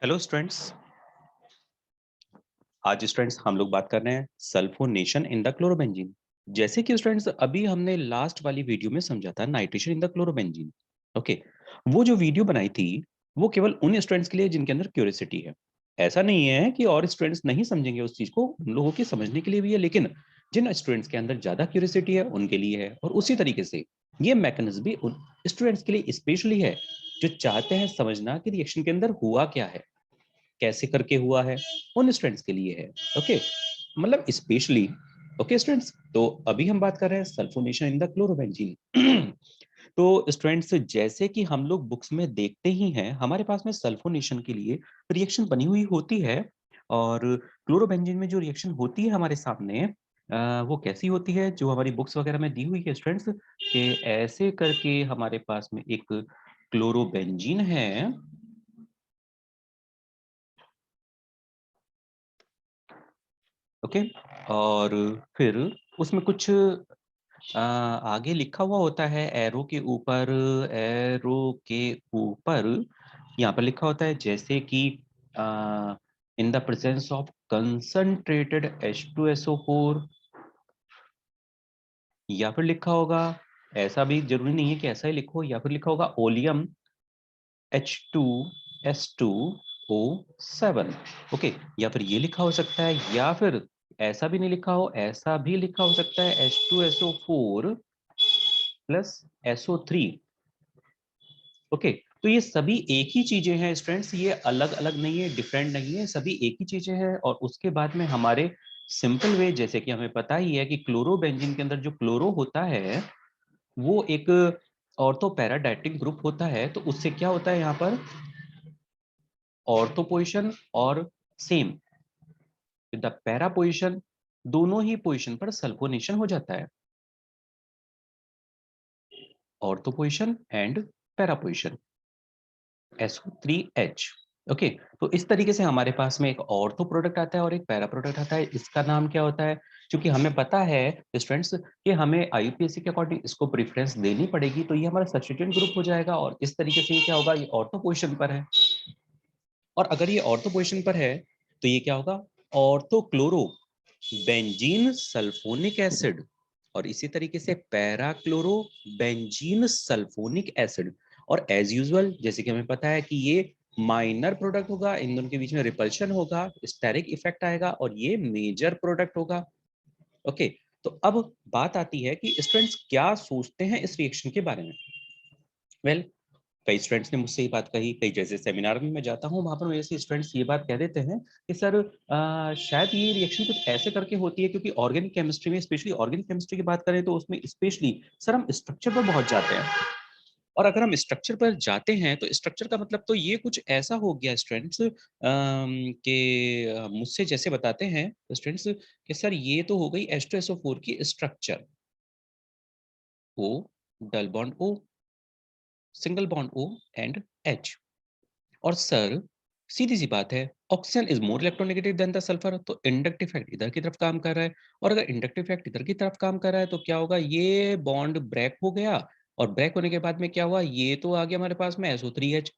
Hello students. आज students हम लोग बात कर रहे हैं सल्फोनेशन इन द क्लोरोबेंजीन। जैसे कि स्टूडेंट्स अभी हमने लास्ट वाली वीडियो में समझा था nitration in the chlorobenzene. Okay, वो जो वीडियो बनाई थी वो केवल उन स्टूडेंट्स के लिए जिनके अंदर क्यूरियोसिटी है। ऐसा नहीं है कि और स्टूडेंट्स नहीं समझेंगे उस चीज को, उन लोगों के समझने के लिए भी है, लेकिन जिन स्टूडेंट्स के अंदर ज्यादा क्यूरियोसिटी है उनके लिए है। और उसी तरीके से ये मैकेनिज्म भी उन स्टूडेंट्स के लिए स्पेशली है जो चाहते हैं समझना कि रिएक्शन के अंदर हुआ क्या है, कैसे करके हुआ है, उन स्टूडेंट्स के लिए है। ओके, मतलब स्पेशली। ओके स्टूडेंट्स, तो अभी हम बात कर रहे हैं सल्फोनेशन इन द क्लोरोबेंजीन। तो स्टूडेंट्स जैसे कि हम लोग बुक्स में देखते ही हैं, हमारे पास में सल्फोनेशन के लिए रिएक्शन बनी हुई होती है। और क्लोरोबेंजीन में जो रिएक्शन होती है हमारे सामने, वो कैसी होती है जो हमारी बुक्स वगैरह में दी हुई है स्टूडेंट्स, कि ऐसे करके हमारे पास में एक क्लोरोबेंजीन है। ओके, और फिर उसमें कुछ आगे लिखा हुआ होता है एरो के ऊपर। एरो के ऊपर यहाँ पर लिखा होता है जैसे कि in the presence of concentrated H2SO4, या फिर लिखा होगा, ऐसा भी जरूरी नहीं है कि ऐसा ही लिखो, या फिर लिखा होगा ओलियम H2S2O7। ओके, या फिर ये लिखा हो सकता है, या फिर ऐसा भी नहीं लिखा हो, ऐसा भी लिखा हो सकता है H2SO4 प्लस SO3। ओके, तो ये सभी एक ही चीजें हैं स्टूडेंट्स, ये अलग अलग नहीं है, डिफरेंट नहीं है, सभी एक ही चीजें हैं। और उसके बाद में हमारे सिंपल वे, जैसे कि हमें पता ही है कि क्लोरोबेंजीन के अंदर जो क्लोरो होता है वो एक ऑर्थो पैराडाइटिक ग्रुप होता है। तो उससे क्या होता है यहाँ पर, ऑर्थो पोजिशन और same with the para position, दोनों ही पोजिशन पर सल्फोनेशन हो जाता है। Ortho position and para position, SO3H। Okay, तो इस तरीके से हमारे पास में एक ऑर्थो प्रोडक्ट आता है और एक पैरा प्रोडक्ट आता है। इसका नाम क्या होता है, क्योंकि हमें पता है स्टूडेंट्स कि हमें IUPAC के अकॉर्डिंग इसको प्रेफरेंस देनी पड़ेगी, तो ये हमारा सब्स्टिट्यूएंट ग्रुप हो जाएगा। और इस तरीके से ये क्या होगा, ये ऑर्थो पोजीशन पर है। और अगर ये ऑर्थो पोजीशन पर है तो ये क्या होगा, ortho chloro benzene sulphonic acid. और इसी तरीके से para chloro benzene sulphonic acid. और एज यूजुअल जैसे कि हमें पता है कि ये माइनर प्रोडक्ट होगा, इन दोनों के बीच में रिपल्शन होगा, स्टेरिक इफेक्ट आएगा, और ये मेजर प्रोडक्ट होगा। ओके, तो अब बात आती है कि स्टूडेंट्स क्या सोचते हैं इस रिएक्शन के बारे में। वेल, कई स्टूडेंट्स ने मुझसे ये बात कही, कई जैसे सेमिनार में मैं जाता हूँ वहां पर मेरे से स्टूडेंट्स ये बात कह देते हैं कि सर शायद ये रिएक्शन कुछ ऐसे करके होती है, क्योंकि ऑर्गेनिक केमिस्ट्री में, स्पेशली ऑर्गेनिक केमिस्ट्री की बात करें तो उसमें स्पेशली सर हम स्ट्रक्चर पर बहुत जाते हैं। और अगर हम स्ट्रक्चर पर जाते हैं तो स्ट्रक्चर का मतलब तो ये कुछ ऐसा हो गया स्टूडेंट्स, कि मुझसे जैसे बताते हैं स्टूडेंट्स कि सर ये तो हो गई H2SO4 की structure, O double bond O, single bond O and H। और सर सीधी सी बात है, oxygen is more electronegative than the sulphur, तो इंडक्टिव इफेक्ट इधर की तरफ काम कर रहा है। और अगर इंडक्टिव इफेक्ट इधर की तरफ काम कर रहा है तो क्या होगा, ये बॉन्ड ब्रेक हो गया। और ब्रेक होने के बाद में क्या हुआ, ये तो आ गया हमारे पास में SO3H,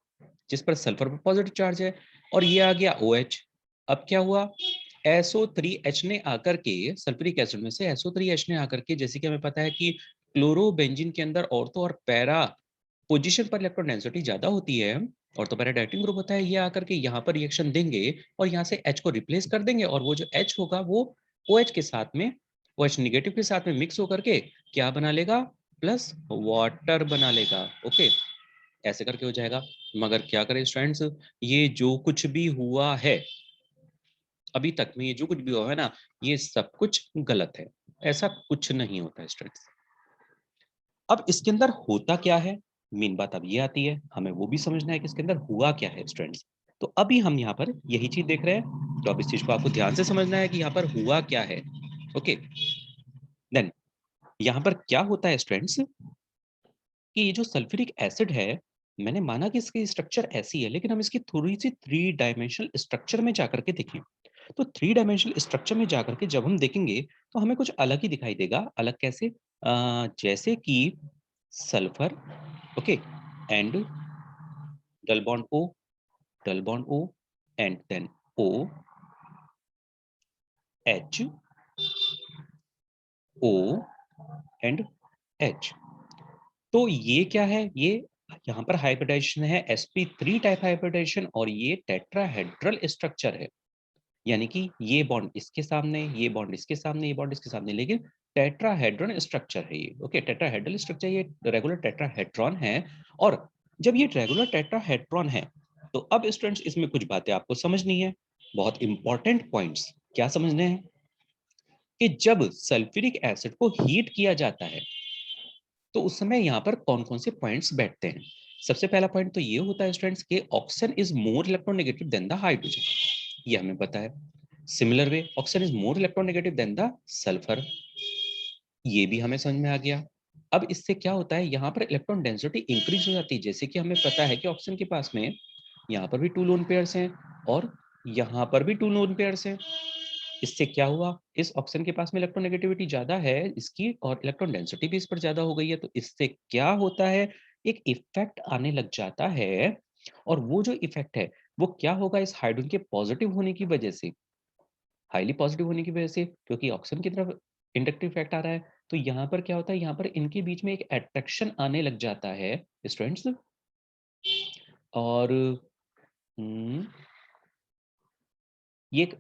जिस पर सल्फर पर पॉजिटिव चार्ज है, और ये आ गया OH। अब क्या हुआ, SO3H ने आकर के, सल्फ्यूरिक एसिड में से SO3H ने आकर के, जैसे कि हमें पता है कि क्लोरोबेंजीन के अंदर ऑर्थो और पैरा पोजीशन पर इलेक्ट्रॉन डेंसिटी ज्यादा होती है, और तो पैरा डाइटिंग ग्रुप होता है, ये आकर के यहाँ पर रिएक्शन देंगे और यहाँ से H को रिप्लेस कर देंगे, और वो जो H होगा वो OH के साथ में, OH निगेटिव के साथ में मिक्स होकर के क्या बना लेगा, प्लस वाटर बना लेगा। ओके, ऐसे करके हो जाएगा। मगर क्या करें स्टूडेंट्स, ये जो कुछ भी हुआ है अभी तक में, ये जो कुछ भी हुआ है ना, ये सब कुछ गलत है। ऐसा कुछ नहीं होता है स्टूडेंट्स। अब इसके अंदर होता क्या है, मेन बात अब ये आती है, हमें वो भी समझना है कि इसके अंदर हुआ क्या है स्टूडेंट्स। तो अभी हम यहाँ पर यही चीज देख रहे हैं, तो अब इस चीज को आपको ध्यान से समझना है कि यहाँ पर हुआ क्या है। ओके, देन यहाँ पर क्या होता है स्टूडेंट्स, कि ये जो सल्फ्यूरिक एसिड है, मैंने माना कि इसकी स्ट्रक्चर ऐसी है, लेकिन हम इसकी थोड़ी सी थ्री डायमेंशनल स्ट्रक्चर में जाकर के देखें। तो थ्री डायमेंशनल स्ट्रक्चर में जाकर के जब हम देखेंगे तो हमें कुछ अलग ही दिखाई देगा। अलग कैसे, जैसे कि sulphur, okay, and double bond O, double bond O, and then O, H, O and H. तो ये क्या है? ये यहाँ पर हाइब्रिडाइजेशन है sp3 टाइप हाइब्रिडाइजेशन और ये टेट्राहेड्रल स्ट्रक्चर है। यानी कि ये बॉन्ड इसके सामने, ये बॉन्ड इसके सामने, ये बॉन्ड इसके सामने, लेकिन टेट्राहेड्रन स्ट्रक्चर है ये। ओके, टेट्राहेड्रल स्ट्रक्चर, ये रेगुलर टेट्राहेड्रॉन है। और जब ये रेगुलर टेट्राहेड्रॉन है तो अब स्टूडेंट्स इसमें कुछ बातें आपको समझनी है, बहुत इंपॉर्टेंट पॉइंट्स। क्या समझने हैं? कि जब सल्फ्यूरिक एसिड को हीट किया जाता है तो उस समय यहाँ पर कौन कौन से पॉइंट्स बैठते हैं। सबसे पहला पॉइंट तो ये होता है स्टूडेंट्स कि oxygen is more electronegative than the hydrogen, ये हमें पता है। Similar way oxygen is more electronegative than the sulphur, ये भी हमें समझ में आ गया। अब इससे क्या होता है, यहाँ पर इलेक्ट्रॉन डेंसिटी इंक्रीज हो जाती है। जैसे कि हमें पता है कि ऑक्सीजन के पास में यहाँ पर भी 2 लोन पेयर्स हैं और यहाँ पर भी 2 लोन पेयर्स हैं। इससे क्या हुआ, इस ऑक्सीजन के पास में इलेक्ट्रोनेगेटिविटी ज्यादा है इसकी और इलेक्ट्रॉन डेंसिटी भी इस पर ज्यादा हो गई है। तो इससे क्या होता है, एक इफेक्ट आने लग जाता है। और वो जो इफेक्ट है वो क्या होगा, इस हाइड्रोजन के पॉजिटिव होने की वजह से, हाईली पॉजिटिव होने की वजह से, क्योंकि ऑक्सीजन की तरफ इंडक्टिव इफेक्ट आ रहा है, तो यहाँ पर क्या होता है, यहाँ पर इनके बीच में एक अट्रैक्शन आने लग जाता है स्टूडेंट्स। और हम्म, ये एक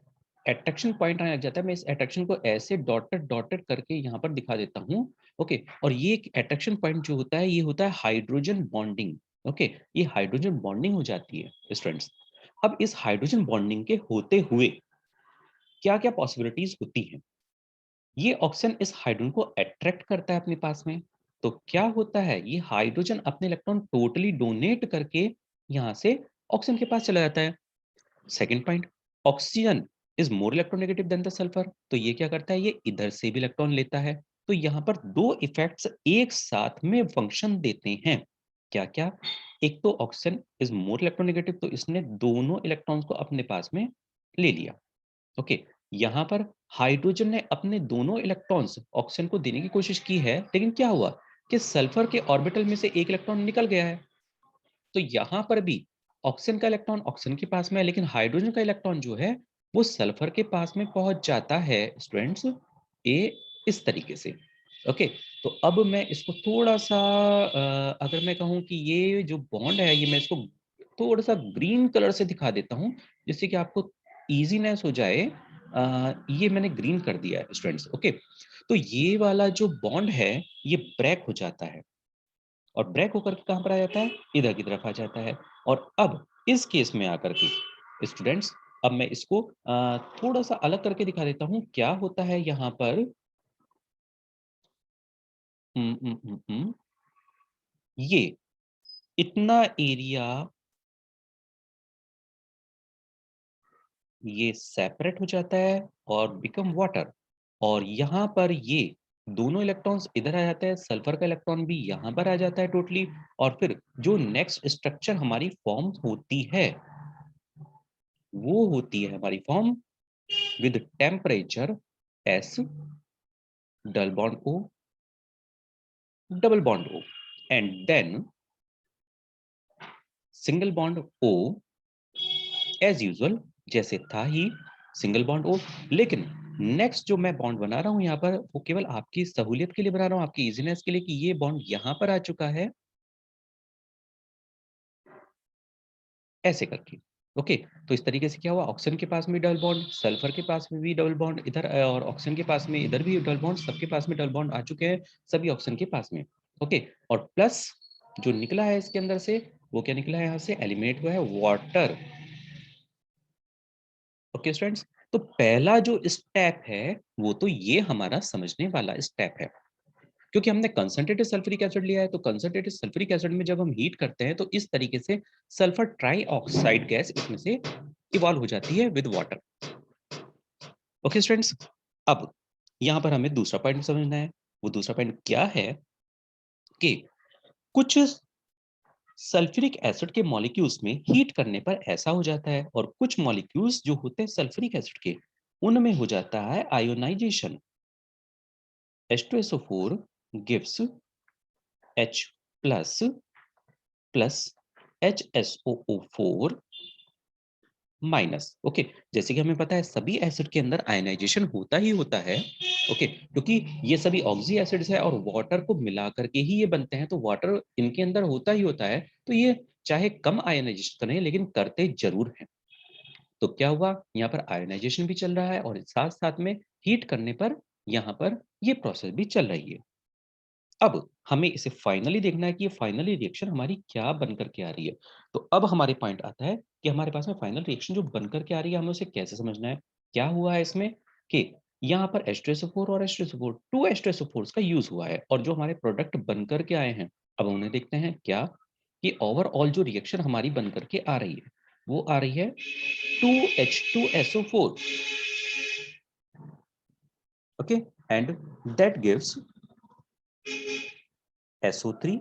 अट्रैक्शन पॉइंट आने लग जाता है। मैं इस अट्रैक्शन को ऐसे डॉटेड डॉटेड करके यहाँ पर दिखा देता हूँ। ओके, और ये एक अट्रैक्शन पॉइंट जो होता है, ये होता है हाइड्रोजन बॉन्डिंग। ओके, ये हाइड्रोजन बॉन्डिंग हो जाती है स्टूडेंट्स। अब इस हाइड्रोजन बॉन्डिंग के होते हुए क्या क्या पॉसिबिलिटीज होती हैं। ये ऑक्सीजन इस हाइड्रोजन को अट्रैक्ट करता है अपने पास में। तो क्या होता है, ये हाइड्रोजन अपने इलेक्ट्रॉन टोटली डोनेट करके यहाँ से ऑक्सीजन के पास चला जाता है। Second point, oxygen is more electronegative than the sulphur. तो ये क्या करता है, ये इधर से भी इलेक्ट्रॉन लेता है। तो यहाँ पर दो इफेक्ट्स एक साथ में फंक्शन देते हैं। क्या क्या? एक तो ऑक्सीजन इज मोर इलेक्ट्रोनेगेटिव, तो इसने दोनों इलेक्ट्रॉन्स को अपने पास में ले लिया। ओके, यहाँ पर हाइड्रोजन ने अपने दोनों इलेक्ट्रॉन्स ऑक्सीजन को देने की कोशिश की है, लेकिन क्या हुआ कि सल्फर के ऑर्बिटल में से एक इलेक्ट्रॉन निकल गया है। तो यहाँ पर भी ऑक्सीजन का इलेक्ट्रॉन ऑक्सीजन के पास में है, लेकिन हाइड्रोजन का इलेक्ट्रॉन जो है वो सल्फर के पास में पहुंच जाता है स्टूडेंट्स, ए इस तरीके से। ओके, तो अब मैं इसको थोड़ा सा अगर मैं कहूँ कि ये जो बॉन्ड है, ये मैं इसको थोड़ा सा ग्रीन कलर से दिखा देता हूँ जिससे कि आपको इजीनेस हो जाए। ये मैंने ग्रीन कर दिया है स्टूडेंट्स। ओके, तो ये वाला जो बॉन्ड है ये ब्रेक हो जाता है और ब्रेक होकर के कहाँ पर आ जाता है, इधर की तरफ आ जाता है। और अब इस केस में आकर के स्टूडेंट्स, अब मैं इसको थोड़ा सा अलग करके दिखा देता हूँ। क्या होता है यहाँ पर, ये इतना एरिया ये सेपरेट हो जाता है और बिकम वाटर। और यहाँ पर ये दोनों इलेक्ट्रॉन्स इधर आ जाते हैं, सल्फर का इलेक्ट्रॉन भी यहाँ पर आ जाता है टोटली। और फिर जो नेक्स्ट स्ट्रक्चर हमारी फॉर्म होती है वो होती है हमारी form with temperature S, double bond O, double bond O, and then single bond O as usual, जैसे था ही सिंगल बॉन्ड O। लेकिन नेक्स्ट जो मैं बॉन्ड बना रहा हूं यहाँ पर, वो केवल आपकी सहूलियत के लिए बना रहा हूँ, आपकी इजीनेस के लिए, कि ये बॉन्ड यहाँ पर आ चुका है ऐसे करके। ओके, तो इस तरीके से क्या हुआ, ऑक्सीजन के पास में डबल बॉन्ड, सल्फर के पास में भी डबल बॉन्ड इधर, और ऑक्सीजन के पास में इधर भी डबल बॉन्ड, सबके पास में डबल बॉन्ड आ चुके हैं, सभी ऑक्सीजन के पास में। ओके, और प्लस जो निकला है इसके अंदर से, वो क्या निकला है, यहाँ से एलिमिनेट हुआ है वाटर। ओके स्टूडेंट्स, तो पहला जो स्टेप है वो तो ये हमारा समझने वाला स्टेप है। क्योंकि हमने कंसंट्रेटेड सल्फ्यूरिक एसिड लिया है, तो कंसंट्रेटेड सल्फ्यूरिक एसिड में जब हम हीट करते हैं तो इस तरीके से सल्फर ट्राई ऑक्साइड गैस इसमें से इवॉल्व हो जाती है विद वाटर। ओके स्टूडेंट्स, अब यहां पर हमें दूसरा पॉइंट समझना है। वो दूसरा पॉइंट क्या है कि कुछ सल्फ्यूरिक एसिड के मॉलिक्यूल्स में हीट करने पर ऐसा हो जाता है, और कुछ मॉलिक्यूल्स जो होते हैं सल्फ्यूरिक एसिड के, उनमें हो जाता है ionisation. H2SO4 gives H plus plus HSOO4 minus. Okay, जैसे कि हमें पता है सभी एसिड के अंदर आयनाइजेशन होता ही होता है। ओके, क्योंकि ये सभी ऑक्सी एसिड्स है और वाटर को मिला करके ही ये बनते हैं, तो वाटर इनके अंदर होता ही होता है, तो ये चाहे कम आयनाइजेशन करें लेकिन करते जरूर हैं। तो क्या हुआ, यहाँ पर आयनाइजेशन भी चल रहा है और साथ साथ में हीट करने पर यहाँ पर ये प्रोसेस भी चल रही है। अब हमें इसे फाइनली देखना है कि ये फाइनली रिएक्शन हमारी क्या बन कर के आ रही है। तो अब हमारे पॉइंट आता है कि हमारे पास में फाइनल रिएक्शन जो बन कर के आ रही है, हमें उसे कैसे समझना है। क्या हुआ है इसमें कि यहाँ पर H2SO4 और H2SO4 2 H2SO4 का यूज हुआ है और जो हमारे प्रोडक्ट बन कर के आए हैं, अब उन्हें देखते हैं क्या कि ओवरऑल जो रिएक्शन हमारी बन कर के आ रही है वो आ रही है 2H2SO4। Okay, and that gives SO3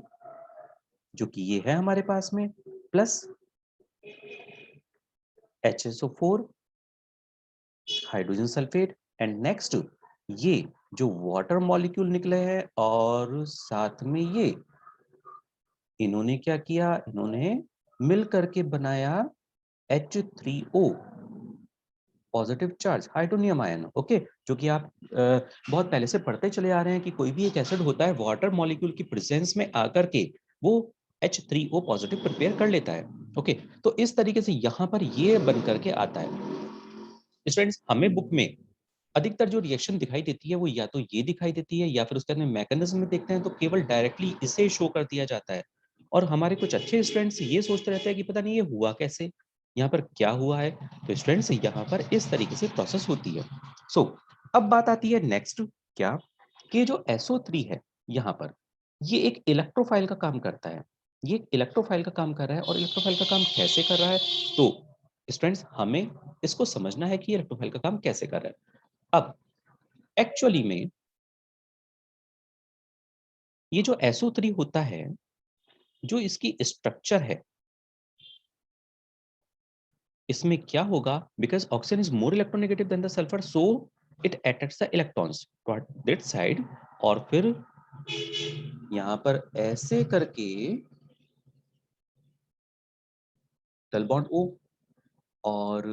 जो कि ये है हमारे पास में, plus HSO4 hydrogen sulphate, and next ये जो वाटर मॉलिक्यूल निकले हैं और साथ में ये इन्होंने क्या किया, इन्होंने मिल करके बनाया H3O positive charge hydronium ion. Okay, जो कि आप बहुत पहले से पढ़ते चले आ रहे हैं कि कोई भी एक एसिड होता है वाटर मॉलिक्यूल की प्रेजेंस में आकर के वो H3O पॉजिटिव प्रिपेयर कर लेता है। ओके, तो इस तरीके से यहाँ पर ये बन करके आता है। स्टूडेंट्स, हमें बुक में अधिकतर जो रिएक्शन दिखाई देती है वो या तो ये दिखाई देती है या फिर उसके अंदर मैकेनिज्म में देखते हैं तो केवल डायरेक्टली इसे शो कर दिया जाता है। और हमारे कुछ अच्छे स्टूडेंट्स ये सोचते रहते हैं कि पता नहीं ये हुआ कैसे, यहाँ पर क्या हुआ है। तो स्टूडेंट्स यहाँ पर इस तरीके से प्रोसेस होती है। सो अब बात आती है नेक्स्ट, क्या कि जो SO3 है यहाँ पर ये एक इलेक्ट्रोफाइल का काम करता है। ये एक इलेक्ट्रोफाइल का काम कर रहा है और इलेक्ट्रोफाइल का काम कैसे कर रहा है, तो स्टूडेंट्स हमें इसको समझना है कि इलेक्ट्रोफाइल का काम कैसे कर रहा है। अब एक्चुअली में ये जो SO3 होता है, जो इसकी स्ट्रक्चर है, इसमें क्या होगा, because oxygen is more electronegative than the sulphur, so it attracts the electrons toward that side, और फिर यहाँ पर ऐसे करके डबल बॉन्ड O और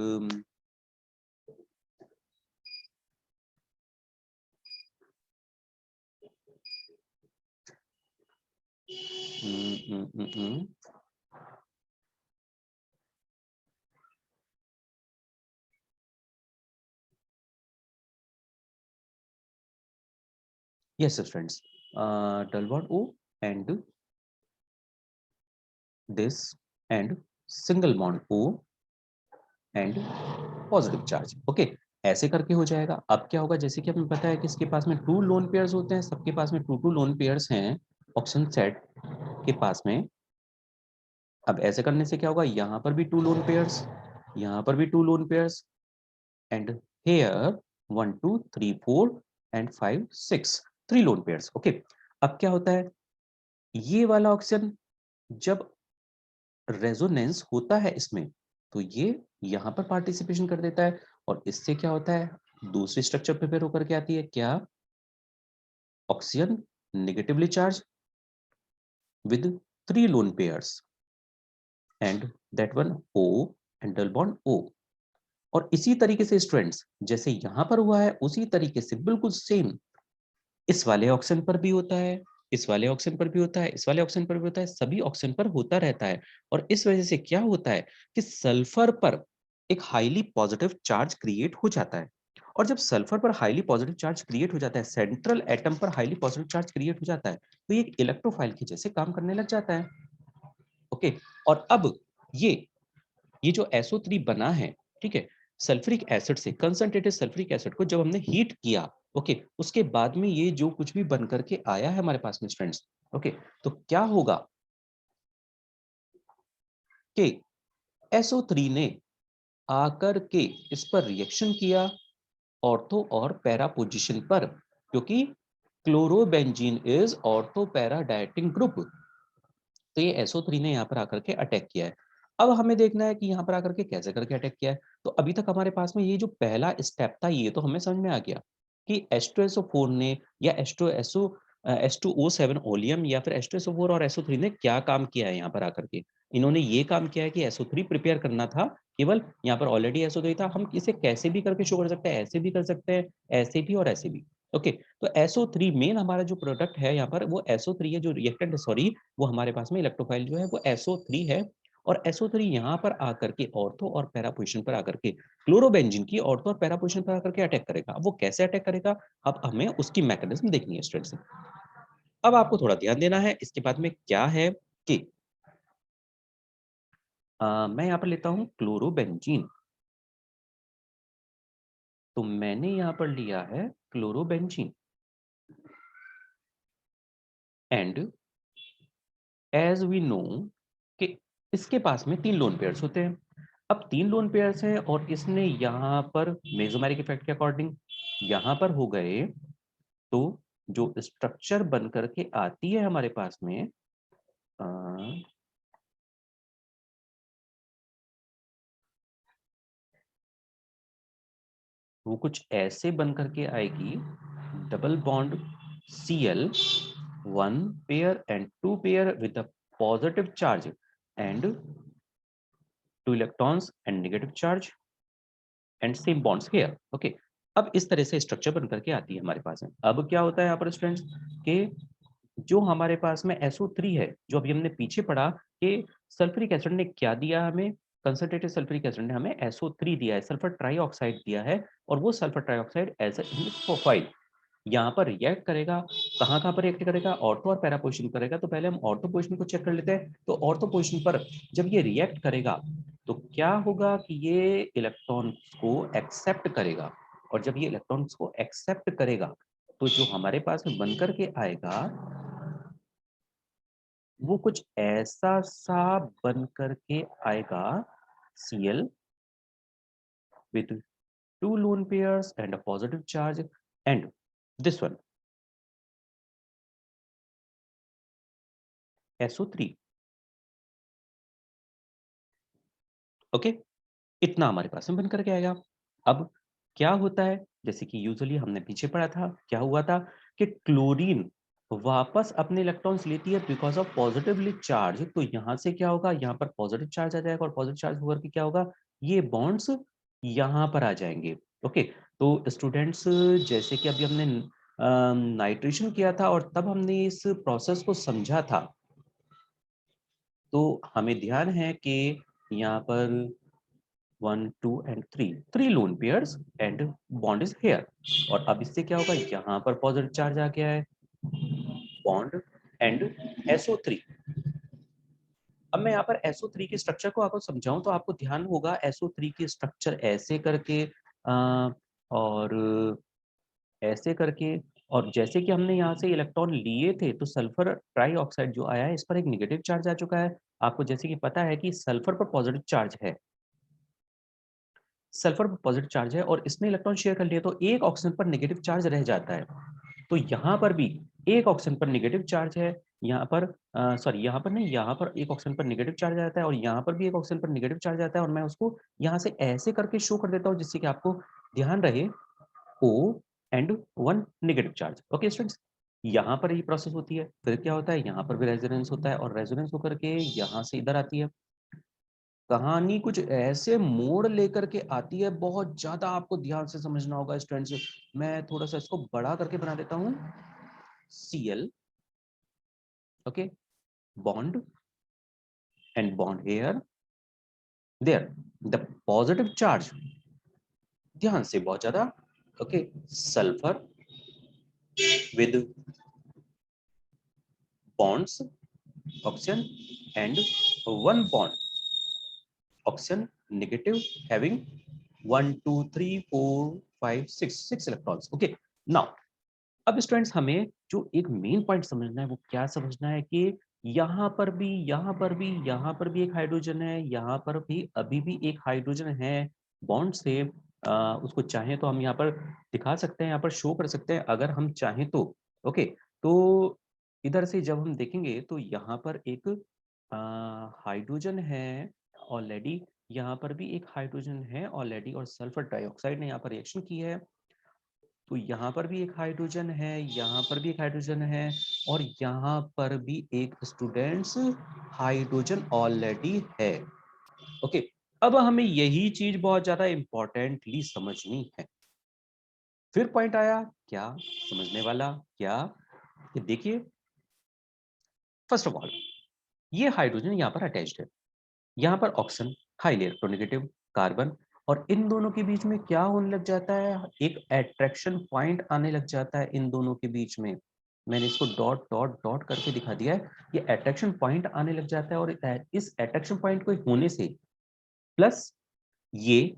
yes friends, double bond O and this and single bond O and positive charge. Okay, ऐसे करके हो जाएगा। अब क्या होगा, जैसे कि हमें पता है कि इसके पास में 2 लोन पेयर्स होते हैं, सबके पास में 2 लोन पेयर्स हैं ऑक्सीजन सेट के पास में। अब ऐसे करने से क्या होगा, यहाँ पर भी 2 लोन पेयर्स, यहाँ पर भी 2 lone pairs, and here 1 2 3 4 and 5 6 3 lone pairs. Okay, अब क्या होता है, ये वाला ऑक्सीजन जब रेजोनेंस होता है इसमें, तो ये यहाँ पर पार्टिसिपेशन कर देता है और इससे क्या होता है, दूसरी स्ट्रक्चर प्रिपेयर होकर के आती है, क्या oxygen negatively charge with 3 lone pairs and that one O and double bond O। और इसी तरीके से स्टूडेंट्स जैसे यहाँ पर हुआ है उसी तरीके से बिल्कुल सेम इस वाले ऑक्सीजन पर भी होता है, इस वाले ऑक्सीजन पर भी होता है, इस वाले ऑक्सीजन पर भी होता है, सभी ऑक्सीजन पर होता रहता है। और इस वजह से क्या होता है कि सल्फर पर एक हाईली पॉजिटिव चार्ज क्रिएट हो जाता है। और जब सल्फर पर हाईली पॉजिटिव चार्ज क्रिएट हो जाता है, सेंट्रल एटम पर हाईली पॉजिटिव चार्ज क्रिएट हो जाता है, तो ये एक इलेक्ट्रोफाइल के जैसे काम करने लग जाता है। ओके, और अब ये जो SO3 बना है, ठीक है, सल्फ्यूरिक एसिड से, कंसंट्रेटेड सल्फ्यूरिक एसिड को जब हमने हीट किया, ओके, उसके बाद में ये जो कुछ भी बन करके आया है हमारे पास में स्टूडेंट्स, ओके, तो क्या होगा कि SO3 ने आकर के इस पर रिएक्शन किया ऑर्थो और पैरा पोजीशन पर, क्योंकि chlorobenzene is ortho para dieting group, तो ये SO3 ने यहाँ पर आकर के अटैक किया है। अब हमें देखना है कि यहाँ पर आकर के कैसे करके अटैक किया है। तो अभी तक हमारे पास में ये जो पहला स्टेप था ये तो हमें समझ में आ गया कि H2SO4 ने या H2SO H2O7 ओलियम या फिर H2SO4 और SO3 ने क्या काम किया है यहाँ पर आकर के? इन्होंने ये काम किया है कि SO3 प्रिपेयर करना था, केवल यहाँ पर ऑलरेडी SO3 था, हम इसे कैसे भी करके शो कर सकते हैं, ऐसे भी कर सकते हैं, ऐसे भी और ऐसे भी। ओके, तो SO3 मेन हमारा जो प्रोडक्ट है यहाँ पर वो SO3 है, जो रिएक्टेंट है सॉरी, वो हमारे पास में इलेक्ट्रोफाइल जो है वो SO3 है और SO3 यहाँ पर आकर के ऑर्थो और पैरा पोज़ीशन पर आकर के क्लोरोबेंजीन की ऑर्थो और पैरा पोज़ीशन पर आकर के अटैक करेगा। अब वो कैसे अटैक करेगा, अब हमें उसकी मैकेनिज़्म देखनी है स्टूडेंट्स। अब आपको थोड़ा ध्यान देना है, इसके बाद में क्या है कि मैं यहाँ पर लेता हूँ क्लोरोबेंजीन। तो मैंने यहाँ पर लिया है chlorobenzene and as we know कि इसके पास में 3 लोन पेयर्स होते हैं। अब 3 लोन पेयर्स हैं और इसने यहाँ पर मेसोमेरिक इफेक्ट के अकॉर्डिंग यहाँ पर हो गए, तो जो स्ट्रक्चर बन कर के आती है हमारे पास में अ, वो कुछ ऐसे बन कर के आएगी, double bond Cl 1 pair and 2 pair with a positive charge and 2 electrons and negative charge and same bonds here. Okay, अब इस तरह से स्ट्रक्चर बन करके आती है हमारे पास में। अब क्या होता है यहाँ पर स्टूडेंट्स कि जो हमारे पास में SO3 है, जो अभी हमने पीछे पढ़ा कि सल्फ्यूरिक एसिड ने क्या दिया हमें, कंसंट्रेटेड सल्फ्यूरिक एसिड ने हमें SO3 दिया है, सल्फर ट्राइऑक्साइड दिया है और वो sulphur trioxide as a profile यहाँ पर रिएक्ट करेगा। कहाँ-कहाँ पर रिएक्ट करेगा? ऑर्थो और पैरा पोज़ीशन करेगा। तो पहले हम ऑर्थो पोज़ीशन को चेक कर लेते हैं। तो ऑर्थो पोज़ीशन पर जब ये रिएक्ट करेगा, तो क्या होगा कि ये इलेक्ट्रॉन्स को एक्सेप्ट करेगा और जब ये इलेक्ट्रॉन्स को एक्सेप्ट करेगा, तो जो हमारे पास में बन कर के आएगा, वो कुछ ऐसा सा बन कर के आएगा, Cl with 2 lone pairs and a positive charge and this one SO3. Okay, इतना हमारे पास में बन करके आएगा। अब क्या होता है, जैसे कि यूजुअली हमने पीछे पढ़ा था, क्या हुआ था कि क्लोरीन वापस अपने इलेक्ट्रॉन्स लेती है बिकॉज़ ऑफ पॉजिटिवली चार्ज। तो यहाँ से क्या होगा, यहाँ पर पॉजिटिव चार्ज आ जाएगा और पॉजिटिव चार्ज होकर के क्या होगा, ये बॉन्ड्स यहाँ पर आ जाएँगे। ओके, तो स्टूडेंट्स जैसे कि अभी हमने नाइट्रेशन किया था और तब हमने इस प्रोसेस को समझा था, तो हमें ध्यान है कि यहाँ पर 1 2 and 3 lone pairs and bond is here और अब इससे क्या होगा, यहाँ पर पॉजिटिव चार्ज आ गया है, बॉन्ड एंड SO3। अब मैं यहाँ पर SO3 के स्ट्रक्चर को आपको समझाऊं तो आपको ध्यान होगा SO3 की स्ट्रक्चर ऐसे करके और ऐसे करके, और जैसे कि हमने यहाँ से इलेक्ट्रॉन लिए थे तो सल्फर ट्राइऑक्साइड जो आया है इस पर एक नेगेटिव चार्ज आ चुका है। आपको जैसे कि पता है कि सल्फर पर पॉजिटिव चार्ज है, सल्फर पर पॉजिटिव चार्ज है और इसने इलेक्ट्रॉन शेयर कर लिया, तो एक ऑक्सीजन पर नेगेटिव चार्ज रह जाता है। तो यहाँ पर भी एक ऑक्सीजन पर नेगेटिव चार्ज है, यहाँ पर सॉरी यहाँ पर नहीं, यहाँ पर एक ऑक्सीजन पर नेगेटिव चार्ज आता है और यहाँ पर भी एक ऑक्सीजन पर नेगेटिव चार्ज आता है और मैं उसको यहाँ से ऐसे करके शो कर देता हूँ जिससे कि आपको ध्यान रहे, O and 1 negative charge. Okay students, यहाँ पर ये प्रोसेस होती है, फिर क्या होता है, यहाँ पर भी रेजोनेंस होता है और रेजोनेंस होकर के यहाँ से इधर आती है। कहानी कुछ ऐसे मोड़ लेकर के आती है, बहुत ज्यादा आपको ध्यान से समझना होगा स्टूडेंट्स। मैं थोड़ा सा इसको बड़ा करके बना देता हूँ। Cl, okay, bond and bond here, there, the positive charge, ध्यान से बहुत ज्यादा, okay, sulphur with bonds oxygen and one bond oxygen negative having 1 2 3 4 5 6 electrons. Okay, now अब स्टूडेंट्स हमें जो एक मेन पॉइंट समझना है वो क्या समझना है कि यहाँ पर भी, यहाँ पर भी, यहाँ पर भी एक हाइड्रोजन है, यहाँ पर भी अभी भी एक हाइड्रोजन है बॉन्ड से। उसको चाहें तो हम यहाँ पर दिखा सकते हैं, यहाँ पर शो कर सकते हैं अगर हम चाहें तो। ओके, तो इधर से जब हम देखेंगे तो यहाँ पर एक हाइड्रोजन है ऑलरेडी, यहाँ पर भी एक हाइड्रोजन है ऑलरेडी और सल्फर डाइऑक्साइड ने यहाँ पर रिएक्शन की है। तो यहाँ पर भी एक हाइड्रोजन है, यहाँ पर भी एक हाइड्रोजन है, और यहाँ पर भी एक स्टूडेंट्स हाइड्रोजन ऑलरेडी है। ओके, अब हमें यही चीज बहुत ज्यादा इंपॉर्टेंटली समझनी है। फिर पॉइंट आया क्या समझने वाला, क्या कि देखिए, फर्स्ट ऑफ ऑल ये हाइड्रोजन यहाँ पर अटैच्ड है, यहाँ पर ऑक्सीजन हाईली इलेक्ट्रोनेगेटिव कार्बन, और इन दोनों के बीच में क्या होने लग जाता है, एक अट्रैक्शन पॉइंट आने लग जाता है इन दोनों के बीच में। मैंने इसको डॉट डॉट डॉट करके दिखा दिया है, ये अट्रैक्शन पॉइंट आने लग जाता है, और इस अट्रैक्शन पॉइंट को होने से प्लस ये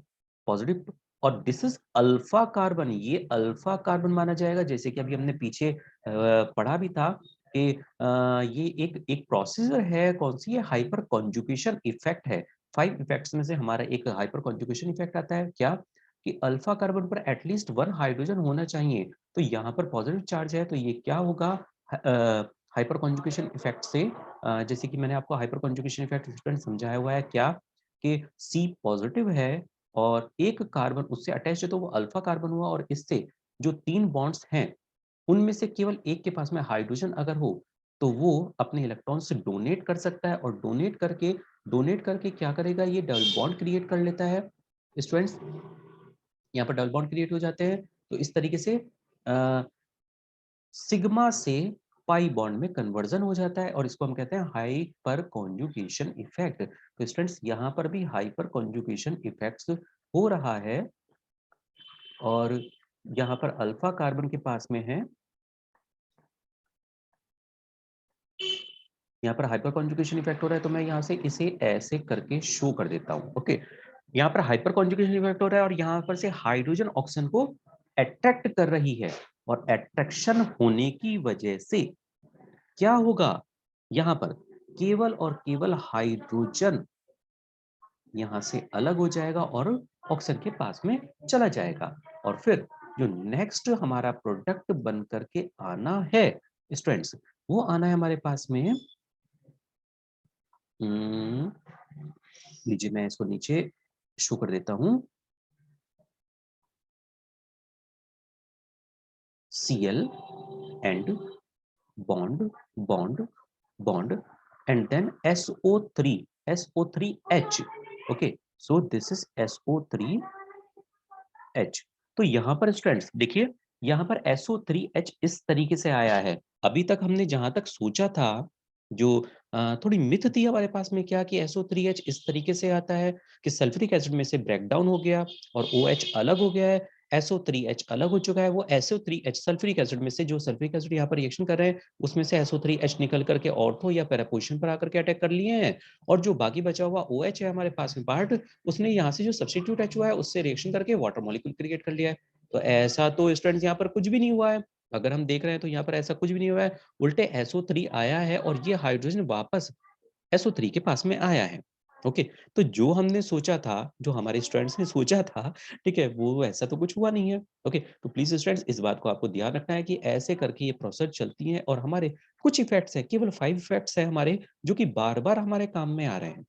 पॉजिटिव, और दिस इज अल्फा कार्बन, ये अल्फा कार्बन माना जाएगा। जैसे कि अभी हमने पीछे पढ़ा भी था कि ये एक एक प्रोसीजर है, कौन सी है, हाइपर कॉन्जुगेशन इफेक्ट है। 5 इफेक्ट्स में से हमारा एक हाइपर कॉन्जुगेशन इफेक्ट आता है, क्या कि अल्फा कार्बन पर एटलीस्ट 1 हाइड्रोजन होना चाहिए। तो यहाँ पर पॉजिटिव चार्ज है, तो ये क्या होगा, हाइपर कॉन्जुगेशन इफेक्ट से, जैसे कि मैंने आपको हाइपर कॉन्जुगेशन इफेक्ट समझाया हुआ है, क्या कि सी पॉजिटिव है और एक कार्बन उससे अटैच है, तो वो अल्फा कार्बन हुआ, और इससे जो 3 बॉन्ड्स हैं उनमें से केवल एक के पास में हाइड्रोजन अगर हो, तो वो अपने इलेक्ट्रॉन से डोनेट कर सकता है, और डोनेट करके क्या करेगा, ये डबल बॉन्ड क्रिएट कर लेता है। स्टूडेंट्स, यहाँ पर डबल बॉन्ड क्रिएट हो जाते हैं, तो इस तरीके से सिग्मा से पाई बॉन्ड में कन्वर्जन हो जाता है, और इसको हम कहते हैं हाइपर कॉन्जुगेशन इफेक्ट। तो स्टूडेंट्स, यहाँ पर भी हाइपर कॉन्जुगेशन इफेक्ट्स हो रहा है, और यहाँ पर अल्फा कार्बन के पास में है, यहाँ पर हाइपर कॉन्जुगेशन इफेक्ट हो रहा है, तो मैं यहाँ से इसे ऐसे करके शो कर देता हूँ। ओके, यहाँ पर हाइपर कॉन्जुगेशन इफेक्ट हो रहा है, और यहाँ पर से हाइड्रोजन ऑक्सीजन को अट्रैक्ट कर रही है, और अट्रैक्शन होने की वजह से क्या होगा, यहाँ पर केवल और केवल हाइड्रोजन यहाँ से अलग हो जाएगा और ऑक्सीजन के पास में चला जाएगा, और फिर जो नेक्स्ट हमारा प्रोडक्ट बन करके आना है स्टूडेंट्स, वो आना है हमारे पास में, लीजिए मैं इसको नीचे शो कर देता हूं, Cl and bond bond bond and then SO3H. Okay, so this is SO3H. तो यहाँ पर स्टूडेंट्स देखिए, यहाँ पर SO3H इस तरीके से आया है। अभी तक हमने जहां तक सोचा था, जो थोड़ी मिथ थी हमारे पास में, क्या कि SO3H इस तरीके से आता है कि सल्फ्यूरिक एसिड में से ब्रेक डाउन हो गया और OH अलग हो गया है, SO3H अलग हो चुका है। वो SO3H सल्फ्यूरिक एसिड में से, जो सल्फ्यूरिक एसिड यहाँ पर रिएक्शन कर रहे हैं, उसमें से SO3H निकल करके ऑर्थो या पैरा पोजीशन पर आकर के अटैक कर लिए हैं, और जो बाकी बचा हुआ OH है हमारे पास में पार्ट, उसने यहाँ से जो सब्स्टिट्यूट H हुआ है उससे रिएक्शन करके वाटर मॉलिक्यूल क्रिएट कर लिया है। तो ऐसा तो स्टूडेंट्स यहाँ पर कुछ भी नहीं हुआ है, अगर हम देख रहे हैं तो यहाँ पर ऐसा कुछ भी नहीं हुआ है, उल्टे SO3 आया है, और ये हाइड्रोजन वापस SO3 के पास में आया है। ओके, तो जो हमने सोचा था, जो हमारे स्टूडेंट्स ने सोचा था, ठीक है, वो ऐसा तो कुछ हुआ नहीं है। ओके, तो प्लीज स्टूडेंट्स, इस बात को आपको ध्यान रखना है कि ऐसे करके ये प्रोसेस चलती है, और हमारे कुछ इफेक्ट्स है, केवल 5 इफेक्ट्स है हमारे, जो कि बार बार हमारे काम में आ रहे हैं।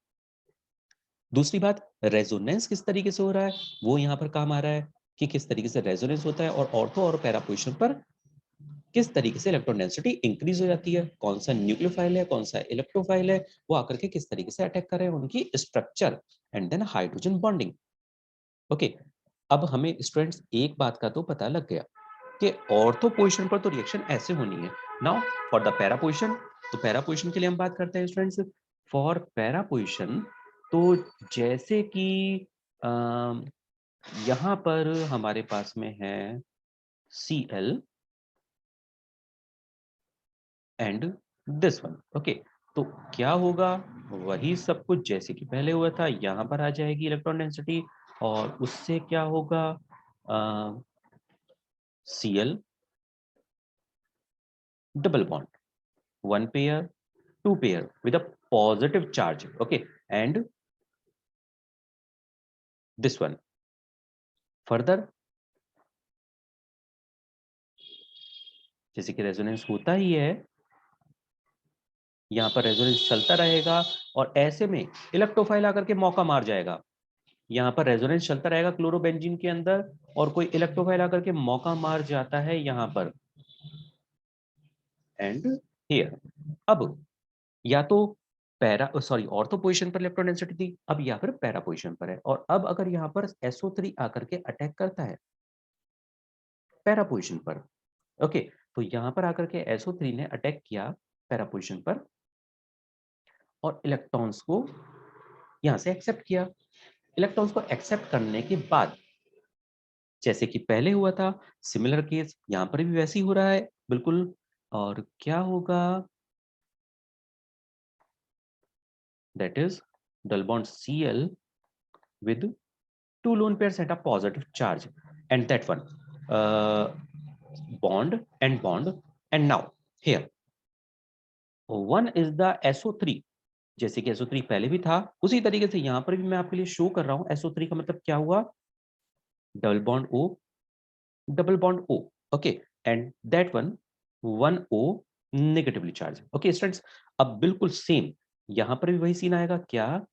दूसरी बात, रेजोनेंस किस तरीके से हो रहा है, वो यहाँ पर काम आ रहा है, कि किस तरीके से रेजोनेंस होता है, और ऑर्थो और पैरा पोजीशन पर किस तरीके से इलेक्ट्रॉन डेंसिटी इंक्रीज हो जाती है, कौन सा न्यूक्लियोफाइल है, कौन सा इलेक्ट्रोफाइल है, वो आकर के किस तरीके से अटैक कर रहे हैं, उनकी structure, and then hydrogen bonding. Okay, अब हमें स्टूडेंट्स एक बात का तो पता लग गया कि ऑर्थो पोजीशन पर तो रिएक्शन ऐसे होनी है। Now for the para position, तो पैरा पोजीशन के लिए हम बात करते हैं स्टूडेंट्स, फॉर पैरा पोजीशन, तो जैसे कि यहाँ पर हमारे पास में है Cl and this one. Okay, तो क्या होगा, वही सब कुछ जैसे कि पहले हुआ था, यहाँ पर आ जाएगी इलेक्ट्रॉन डेंसिटी, और उससे क्या होगा, Cl double bond, 1 pair 2 pair with a positive charge, okay, and this one further, जैसे कि रेजोनेंस होता ही है, यहाँ पर रेजोनेंस चलता रहेगा, और ऐसे में इलेक्ट्रोफाइल आकर के मौका मार जाएगा, यहाँ पर रेजोनेंस चलता रहेगा क्लोरोबेंजीन के अंदर, और कोई इलेक्ट्रोफाइल आकर के मौका मार जाता है यहाँ पर एंड हियर। अब या तो पैरा सॉरी ऑर्थो पोजीशन पर इलेक्ट्रॉन डेंसिटी थी, अब या फिर पैरा पोजीशन पर है, और अब अगर यहाँ पर SO3 आकर के अटैक करता है पैरा पोजीशन पर, ओके, तो यहाँ पर आकर के SO3 ने अटैक किया पैरा पोजीशन पर और इलेक्ट्रॉन्स को यहाँ से एक्सेप्ट किया। इलेक्ट्रॉन्स को एक्सेप्ट करने के बाद जैसे कि पहले हुआ था सिमिलर केस यहाँ पर भी वैसे ही हो रहा है बिल्कुल। और क्या होगा, that is double bond Cl with two lone pairs at a positive charge and that one bond and bond, and now here one is the SO3। जैसे कि SO3 पहले भी था उसी तरीके से यहाँ पर भी मैं आपके लिए शो कर रहा हूँ। SO3 का मतलब क्या हुआ, double bond O, double bond O, okay, and that one one O negatively charge. Okay students, अब बिल्कुल सेम यहाँ पर भी वही सीन आएगा, क्या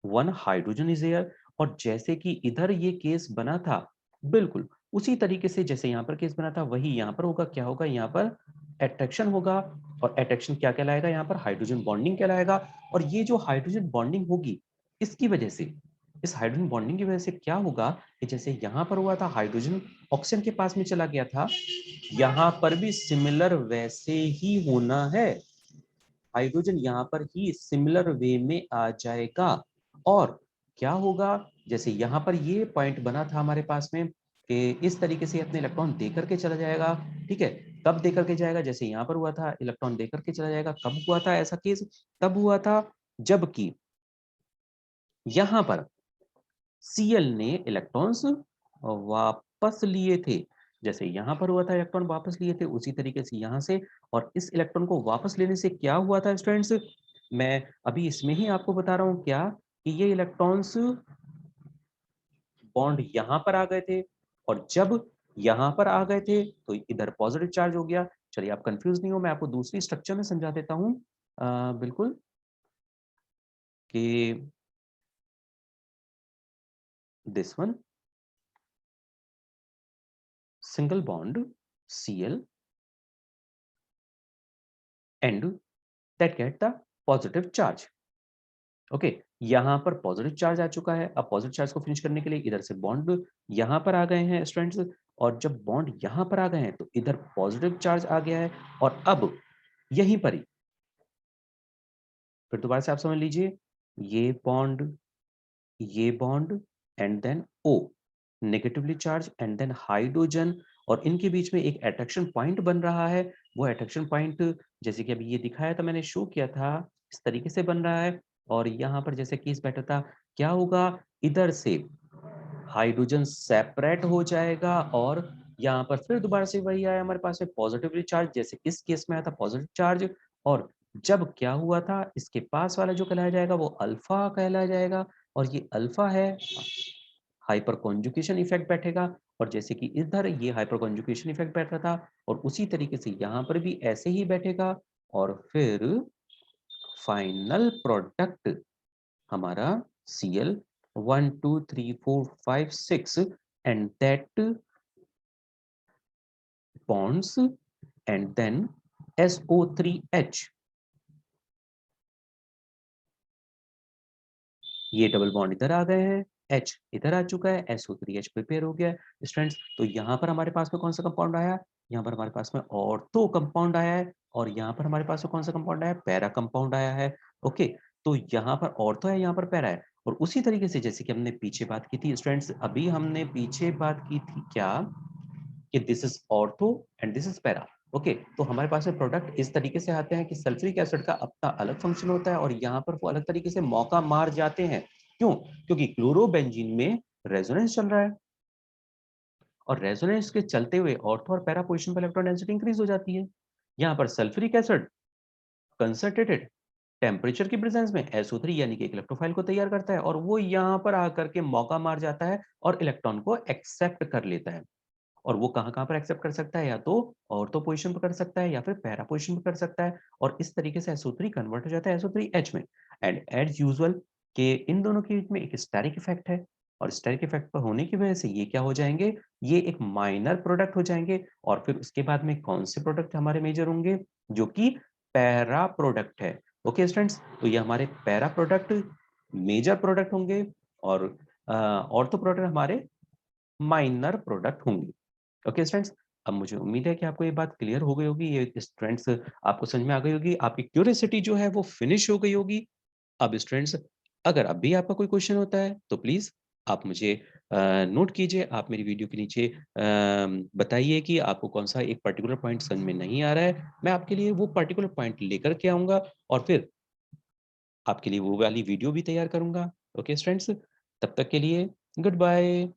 वन हाइड्रोजन इज एयर, और जैसे कि इधर ये केस बना था बिल्कुल उसी तरीके से जैसे यहाँ पर केस बना था वही यहाँ पर होगा। क्या होगा, यहाँ पर अट्रैक्शन होगा, और अट्रैक्शन क्या कहलाएगा, यहाँ पर हाइड्रोजन बॉन्डिंग कहलाएगा। और ये जो हाइड्रोजन बॉन्डिंग होगी इसकी वजह से, इस हाइड्रोजन बॉन्डिंग की वजह से क्या होगा कि जैसे यहाँ पर हुआ था हाइड्रोजन ऑक्सीजन के पास में चला गया था, यहाँ पर भी सिमिलर वैसे ही होना है। हाइड्रोजन यहाँ पर ही सिमिलर वे में आ जाएगा, और क्या होगा, जैसे यहाँ पर ये पॉइंट बना था हमारे पास में कि इस तरीके से अपने इलेक्ट्रॉन दे करके चला जाएगा। ठीक है, कब दे करके जाएगा, जैसे यहाँ पर हुआ था इलेक्ट्रॉन दे करके चला जाएगा। कब हुआ था ऐसा केस, तब हुआ था जबकि यहाँ पर Cl ने इलेक्ट्रॉन्स वापस लिए थे। जैसे यहाँ पर हुआ था इलेक्ट्रॉन वापस लिए थे उसी तरीके से यहाँ से, और इस इलेक्ट्रॉन को वापस लेने से क्या हुआ था स्टूडेंट्स, मैं अभी इसमें ही आपको बता रहा हूँ क्या, कि ये इलेक्ट्रॉन्स बॉन्ड यहाँ पर आ गए थे, और जब यहाँ पर आ गए थे तो इधर पॉजिटिव चार्ज हो गया। चलिए आप कंफ्यूज नहीं हो, मैं आपको दूसरी स्ट्रक्चर में समझा देता हूँ बिल्कुल, कि this one single bond Cl and that get the positive charge। Okay, यहाँ पर पॉजिटिव चार्ज आ चुका है। अब पॉजिटिव चार्ज को फिनिश करने के लिए इधर से बॉन्ड यहाँ पर आ गए हैं स्टूडेंट्स, और जब बॉन्ड यहाँ पर आ गए हैं तो इधर पॉजिटिव चार्ज आ गया है, और अब यहीं पर ही फिर दोबारा से आप समझ लीजिए, ये bond and then O negatively charge and then hydrogen, और इनके बीच में एक अट्रैक्शन पॉइंट बन रहा है। वो अट्रैक्शन पॉइंट जैसे कि अभी ये दिखाया था, मैंने शो किया था, इस तरीके से बन रहा है। और यहाँ पर जैसे केस बैठा था, क्या होगा, इधर से हाइड्रोजन सेपरेट हो जाएगा, और यहाँ पर फिर दोबारा से वही आया हमारे पास में पॉजिटिवली चार्ज, जैसे इस केस में आया था पॉजिटिव चार्ज। और जब क्या हुआ था, इसके पास वाला जो कहलाया जाएगा वो अल्फा कहलाया जाएगा, और ये अल्फा है, हाइपर कॉन्जुगेशन इफेक्ट बैठेगा। और जैसे कि इधर ये हाइपर कॉन्जुगेशन इफेक्ट बैठ रहा था, और उसी तरीके से यहाँ पर भी ऐसे ही बैठेगा, और फिर फाइनल प्रोडक्ट हमारा Cl 1 2 3 4 5 6 and that bonds and then SO3H, ये डबल बॉन्ड इधर आ गए हैं, H इधर आ चुका है, SO3H प्रिपेयर हो गया है स्टूडेंट्स। तो यहाँ पर हमारे पास में कौन सा कंपाउंड आया, यहाँ पर हमारे पास में ऑर्थो कंपाउंड आया है, और यहाँ पर हमारे पास में कौन सा कंपाउंड आया है, पैरा कंपाउंड आया है। ओके, तो यहाँ पर ऑर्थो है, यहाँ पर पैरा है। और उसी तरीके से जैसे कि हमने पीछे बात की थी स्टूडेंट्स, अभी हमने पीछे बात की थी क्या, कि this is ortho and this is para. Okay, तो हमारे पास में प्रोडक्ट इस तरीके से आते हैं कि सल्फ्यूरिक एसिड का अपना अलग फंक्शन होता है, और यहाँ पर वो अलग तरीके से मौका मार जाते हैं। क्यों, क्योंकि क्लोरोबेंजीन में रेजोनेंस चल रहा है, और रेजोनेंस के चलते हुए ऑर्थो और पैरा पोजीशन पर इलेक्ट्रॉन डेंसिटी इंक्रीज हो जाती है। यहाँ पर सल्फ्यूरिक एसिड कंसंट्रेटेड टेम्परेचर की प्रेजेंस में SO3 यानी कि एक इलेक्ट्रोफाइल को तैयार करता है, और वो यहाँ पर आकर के मौका मार जाता है और इलेक्ट्रॉन को एक्सेप्ट कर लेता है। और वो कहाँ-कहाँ पर एक्सेप्ट कर सकता है, या तो ऑर्थो पोजीशन पर कर सकता है, या फिर पैरा पोजीशन पर कर सकता है, और इस तरीके से SO3 कन्वर्ट हो जाता है SO3H में। एंड एज यूजुअल के इन दोनों के बीच में एक स्टेरिक इफेक्ट है, और स्टेरिक इफेक्ट पर होने की वजह से ये क्या हो जाएँगे, ये एक माइनर प्रोडक्ट हो जाएँगे और फिर उसके बाद में कौन से प्रोडक्ट हमारे मेजर होंगे, जो कि पैरा प्रोडक्ट है। ओके स्टूडेंट्स, तो ये हमारे पैरा प्रोडक्ट मेजर प्रोडक्ट होंगे और ऑर्थो प्रोडक्ट हमारे माइनर प्रोडक्ट होंगे। ओके स्टूडेंट्स, अब मुझे उम्मीद है कि आपको ये बात क्लियर हो गई होगी, ये स्टूडेंट्स आपको समझ में आ गई होगी, आपकी क्यूरियोसिटी जो है वो फिनिश हो गई होगी। अब स्टूडेंट्स, अगर अब भी आपका कोई क्वेश्चन होता है तो प्लीज़ आप मुझे नोट कीजिए, आप मेरी वीडियो के नीचे बताइए कि आपको कौन-सा एक पर्टिकुलर पॉइंट समझ में नहीं आ रहा है। मैं आपके लिए वो पर्टिकुलर पॉइंट लेकर के आऊँगा और फिर आपके लिए वो वाली वीडियो भी तैयार करूँगा। ओके स्टूडेंट्स, तब तक के लिए गुड बाय।